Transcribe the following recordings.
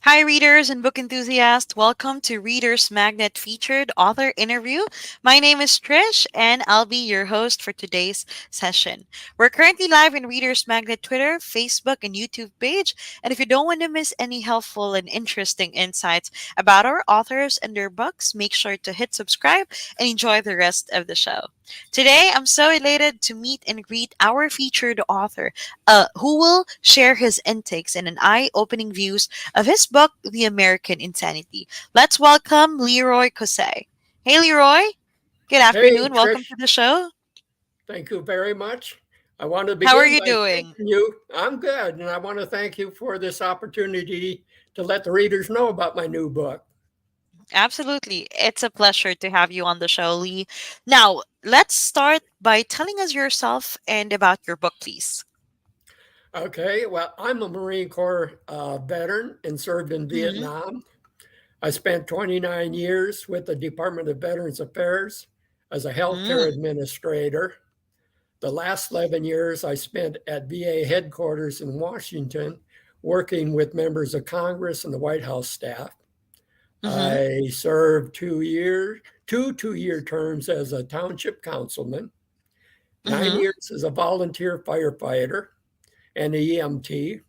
Hi, readers and book enthusiasts. Welcome to Reader's Magnet featured author interview. My name is Trish, and I'll be your host for today's session. We're currently live in Reader's Magnet Twitter, Facebook, and YouTube page. And if you don't want to miss any helpful and interesting insights about our authors and their books, make sure to hit subscribe and enjoy the rest of the show. Today, I'm so elated to meet and greet our featured author, who will share his intakes and an eye-opening views of his book, The American Insanity. Let's welcome LeRoy Cossette. Hey, LeRoy. Good Hey, afternoon. Welcome to Trish, the show. thank you very much. I want to How are begin you by doing? thanking you. I'm good, and I want to thank you for this opportunity to let the readers know about my new book. Absolutely. It's a pleasure to have you on the show, Lee. Now, let's start by telling us yourself and about your book, please. Okay, well, I'm a Marine Corps veteran and served in Hmm. Vietnam. I spent 29 years with the Department of Veterans Affairs as a healthcare Mm, administrator. The last 11 years I spent at VA headquarters in Washington working with members of Congress and the White House staff. mm-hmm, I served 2 years, two-year terms as a township councilman, nine mm-hmm. years as a volunteer firefighter and EMT.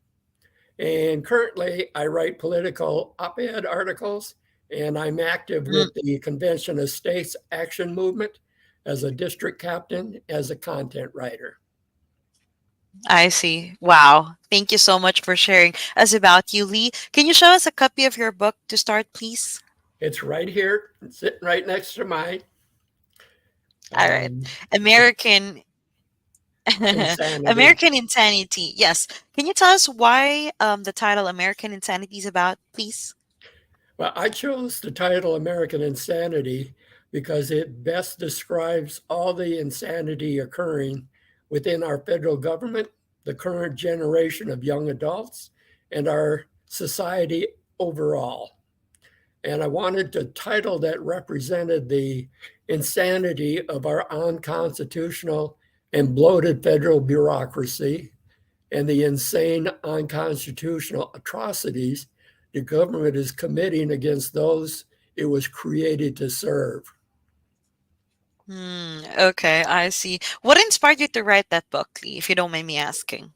And currently, I write political op ed articles, and I'm active Mm, with the Convention of States Action Movement as a district captain, as a content writer. I see. Wow. Thank you so much for sharing us about you, Lee. Can you show us a copy of your book to start, please? It's right here, sitting right next to mine. All right. Um, it's American insanity. American Insanity. Yes. Can you tell us why the title American Insanity is about, please? Well, I chose the title American Insanity because it best describes all the insanity occurring within our federal government, the current generation of young adults, and our society overall. And I wanted a title that represented the insanity of our unconstitutional and bloated federal bureaucracy and the insane unconstitutional atrocities the government is committing against those it was created to serve. Okay, I see. What inspired you to write that book, Lee, if you don't mind me asking?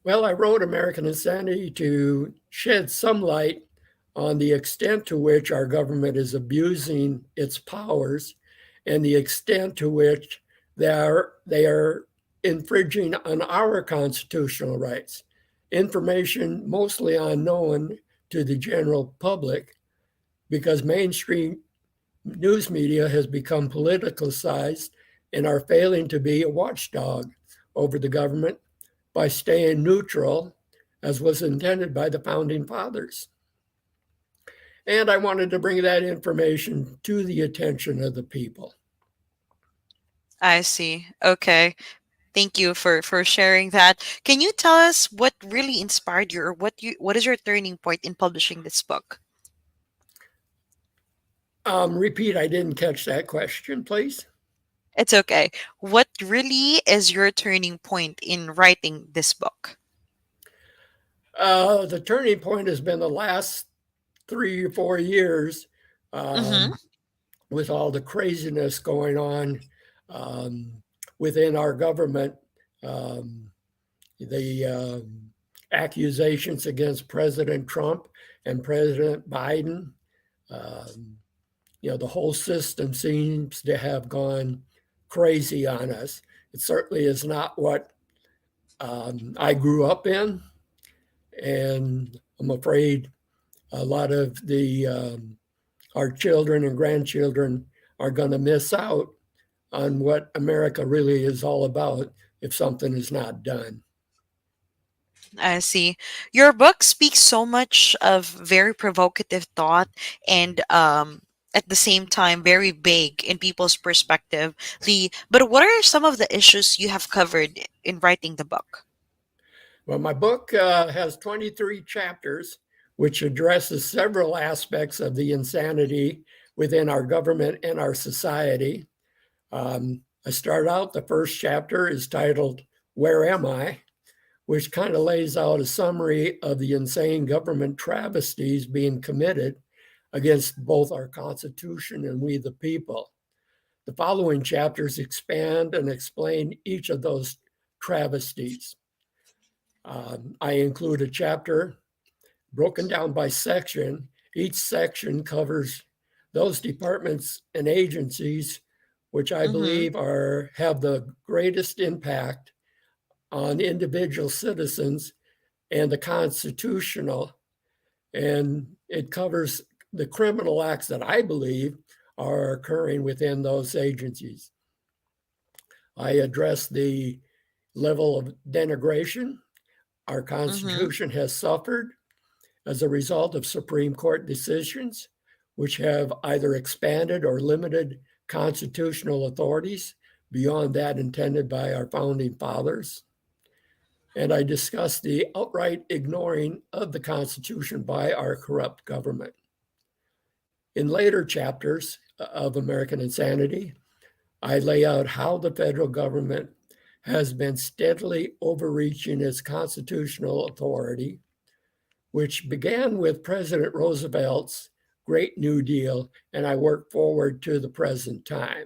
Well, I wrote American Insanity to shed some light on the extent to which our government is abusing its powers and the extent to which they are infringing on our constitutional rights. Information mostly unknown to the general public because mainstream news media has become politicized and are failing to be a watchdog over the government by staying neutral, as was intended by the founding fathers. And I wanted to bring that information to the attention of the people. I see. Okay. Thank you for sharing that. Can you tell us what really inspired you or what is your turning point in publishing this book? Repeat, I didn't catch that question, please. It's okay. What really is your turning point in writing this book? The turning point has been the last 3 or 4 years Mm-hmm. um, with all the craziness going on um, within our government. Um, the accusations against President Trump and President Biden. Um, the whole system seems to have gone crazy on us. It certainly is not what I grew up in, and I'm afraid a lot of the our children and grandchildren are going to miss out on what America really is all about if something is not done. I see. Your book speaks so much of very provocative thought and at the same time very big in people's perspective. Lee, but what are some of the issues you have covered in writing the book? Well, my book has 23 chapters, which addresses several aspects of the insanity within our government and our society. I start out, the first chapter is titled, Where Am I? which kind of lays out a summary of the insane government travesties being committed against both our Constitution and we the people. The following chapters expand and explain each of those travesties. I include a chapter broken down by section. Each section covers those departments and agencies which I Mm-hmm. believe have the greatest impact on individual citizens and the constitutional. And it covers the criminal acts that I believe are occurring within those agencies. I address the level of denigration our Mm-hmm. Constitution has suffered as a result of Supreme Court decisions, which have either expanded or limited constitutional authorities beyond that intended by our founding fathers. And I discuss the outright ignoring of the Constitution by our corrupt government. In later chapters of American Insanity, I lay out how the federal government has been steadily overreaching its constitutional authority, which began with President Roosevelt's Great New Deal, and I work forward to the present time.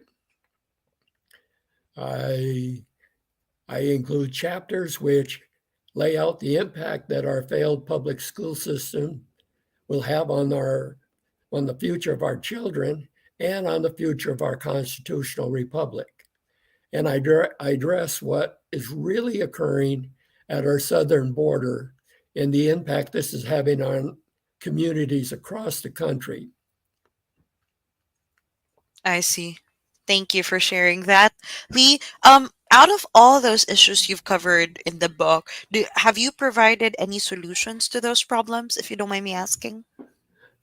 I, I include chapters which lay out the impact that our failed public school system will have on the future of our children and on the future of our constitutional republic. And I address what is really occurring at our southern border and the impact this is having on communities across the country. I see. Thank you for sharing that. Lee, out of all those issues you've covered in the book, have you provided any solutions to those problems, if you don't mind me asking?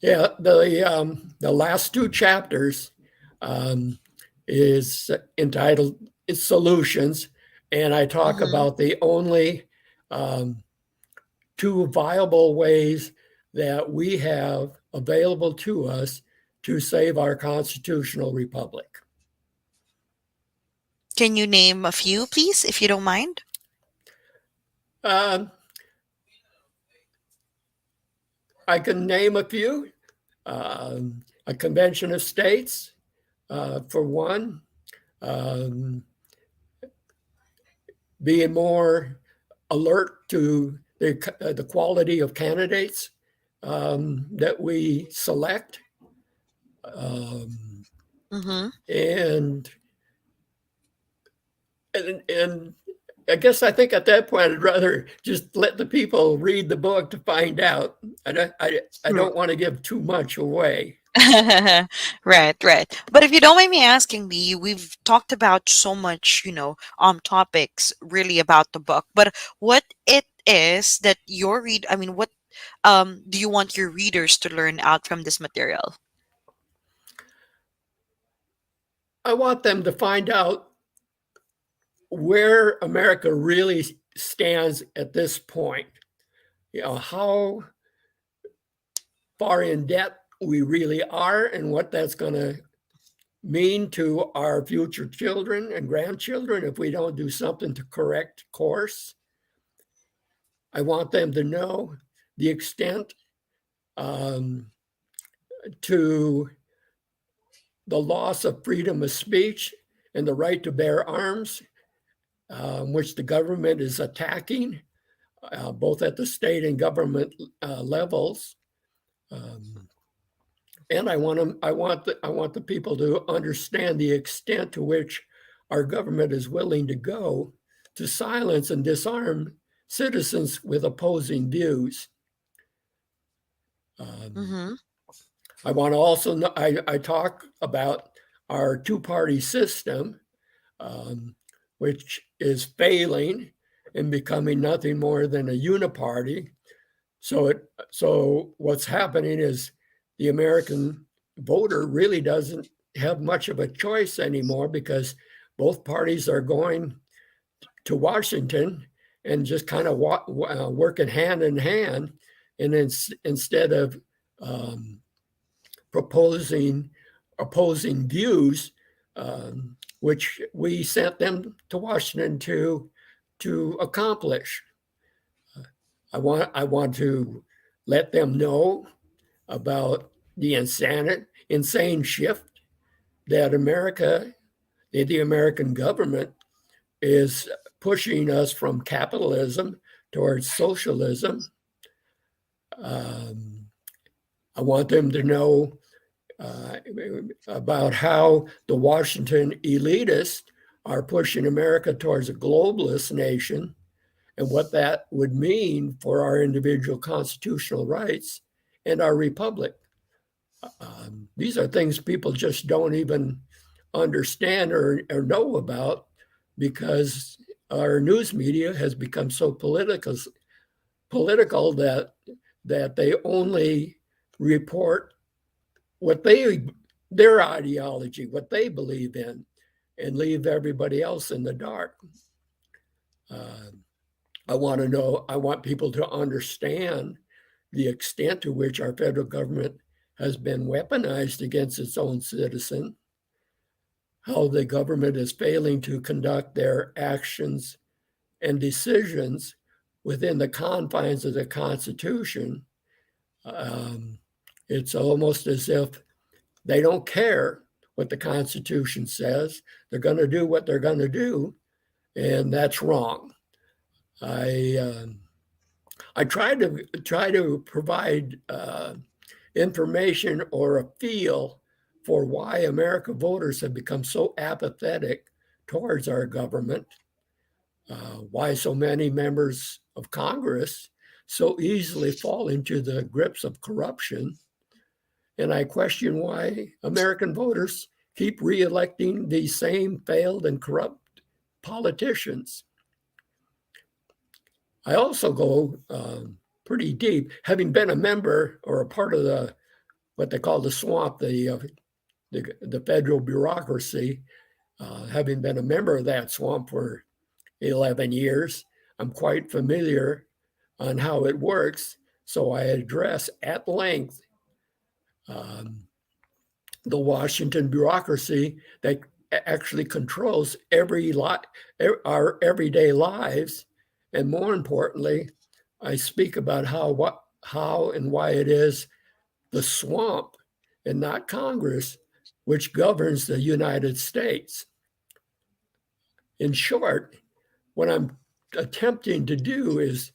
Yeah, the last two chapters um, is entitled "Solutions," and I talk Mm-hmm. about the only um, two viable ways that we have available to us to save our constitutional republic. Can you name a few, please, if you don't mind? Um, I can name a few. A convention of states, for one, um, being more alert to the quality of candidates that we select. Um, Mm-hmm. and, and I think at that point I'd rather just let the people read the book to find out. I don't want to give too much away. Right, right. But if you don't mind me asking, Lee, we've talked about so much, topics really about the book. But what it is that I mean, what do you want your readers to learn out from this material? I want them to find out where America really stands at this point. How far in debt we really are and what that's going to mean to our future children and grandchildren if we don't do something to correct course. I want them to know the extent um, to the loss of freedom of speech and the right to bear arms, which the government is attacking, both at the state and government levels. Um, and I want the people to understand the extent to which our government is willing to go to silence and disarm citizens with opposing views. Um, Mm-hmm. I want to also know, I talk about our two-party system, um, which is failing and becoming nothing more than a uniparty. So what's happening is the American voter really doesn't have much of a choice anymore because both parties are going to Washington and just kind of working hand in hand, and instead of um, proposing opposing views, which we sent them to Washington to accomplish. I want to let them know about the insane shift that the American government is pushing us from capitalism towards socialism. Um, I want them to know uh, about how the Washington elitists are pushing America towards a globalist nation and what that would mean for our individual constitutional rights and our republic. These are things people just don't even understand or know about because our news media has become so political that they only report what their ideology, what they believe in, and leave everybody else in the dark. Uh, I want people to understand the extent to which our federal government has been weaponized against its own citizen, how the government is failing to conduct their actions and decisions within the confines of the Constitution. Um, it's almost as if they don't care what the Constitution says. They're going to do what they're going to do, and that's wrong. I I try to provide information or a feel for why American voters have become so apathetic towards our government, why so many members of Congress so easily fall into the grips of corruption. And I question why American voters keep reelecting these same failed and corrupt politicians. I also go pretty deep, having been a member or a part of what they call the swamp, the federal bureaucracy. Having been a member of that swamp for 11 years, I'm quite familiar on how it works. So I address at length um, the Washington bureaucracy that actually controls our everyday lives, and more importantly, I speak about how and why it is the swamp and not Congress which governs the United States. In short, what I'm attempting to do is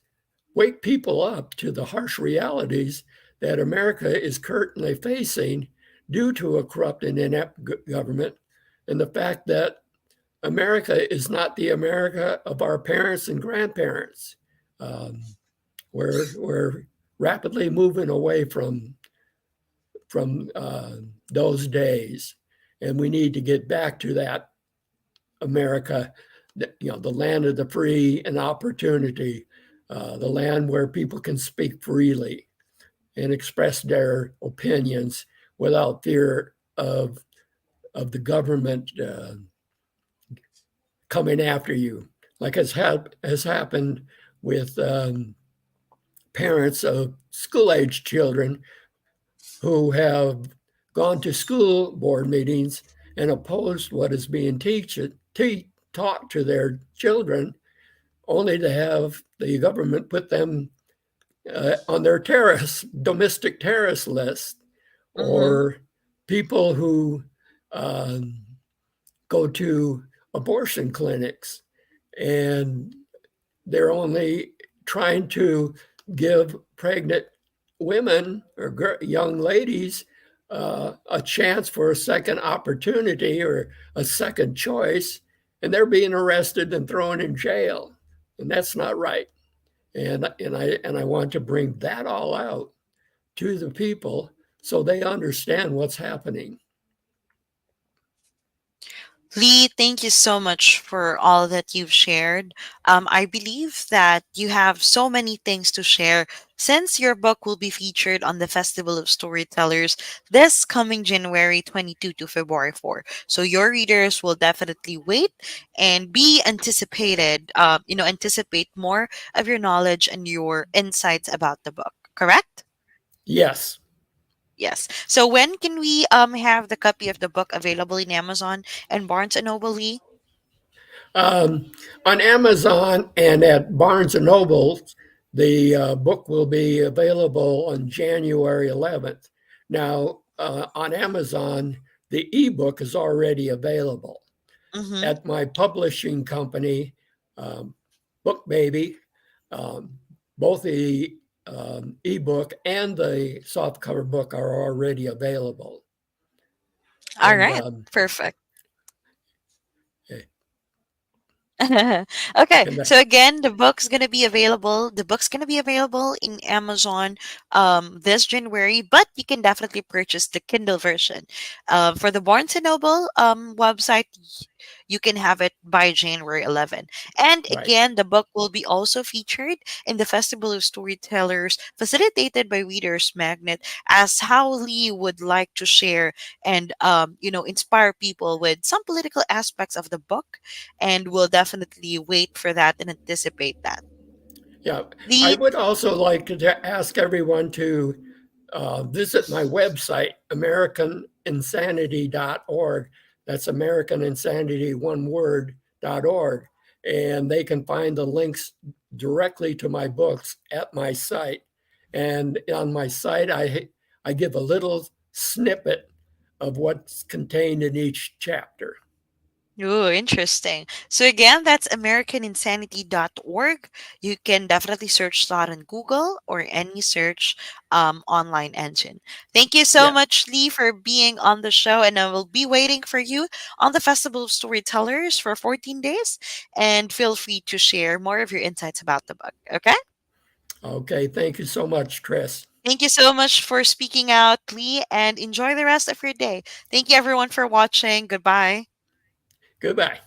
wake people up to the harsh realities that America is currently facing due to a corrupt and inept government, and the fact that America is not the America of our parents and grandparents. Um, we're rapidly moving away from those days, and we need to get back to that America, the land of the free and opportunity, the land where people can speak freely and express their opinions without fear of the government coming after you, like has happened with parents of school age children who have gone to school board meetings and opposed what is being taught to their children, only to have the government put them on their domestic terrorist list, Mm-hmm. or people who um, go to abortion clinics and they're only trying to give pregnant women or young ladies a chance for a second opportunity or a second choice, and they're being arrested and thrown in jail, and that's not right. And I want to bring that all out to the people so they understand what's happening. Lee, thank you so much for all that you've shared. I believe that you have so many things to share since your book will be featured on the Festival of Storytellers this coming January 22 to February 4. So your readers will definitely wait and be anticipated, anticipate more of your knowledge and your insights about the book, correct? Yes. Yes. So when can we have the copy of the book available in Amazon and Barnes and Noble, Lee? On Amazon and at Barnes and Noble, The book will be available on January 11th. Now, on Amazon, the ebook is already available. Mm-hmm. At my publishing company, um, Book Baby, um, both the ebook and the softcover book are already available. All And right. Perfect. eh, Okay, and so again, the book's gonna be available in Amazon this January, but you can definitely purchase the Kindle version. For the Barnes and Noble website, you can have it by January 11. And right, again, the book will be also featured in the Festival of Storytellers, facilitated by Readers Magnet, as how Lee would like to share and inspire people with some political aspects of the book, and we'll definitely wait for that and anticipate that. yeah. I The would also like to ask everyone to visit my website, AmericanInsanity.org. That's American Insanity, one word.org. And they can find the links directly to my books at my site. And on my site, I give a little snippet of what's contained in each chapter. Ooh, interesting. So again, that's AmericanInsanity.org. You can definitely search that on Google or any search online engine. Thank you so Yeah. much, Lee, for being on the show, and I will be waiting for you on the Festival of Storytellers for 14 days. And feel free to share more of your insights about the book. Okay. Okay. Thank you so much, Chris. Thank you so much for speaking out, Lee, and enjoy the rest of your day. Thank you, everyone, for watching. Goodbye. Goodbye.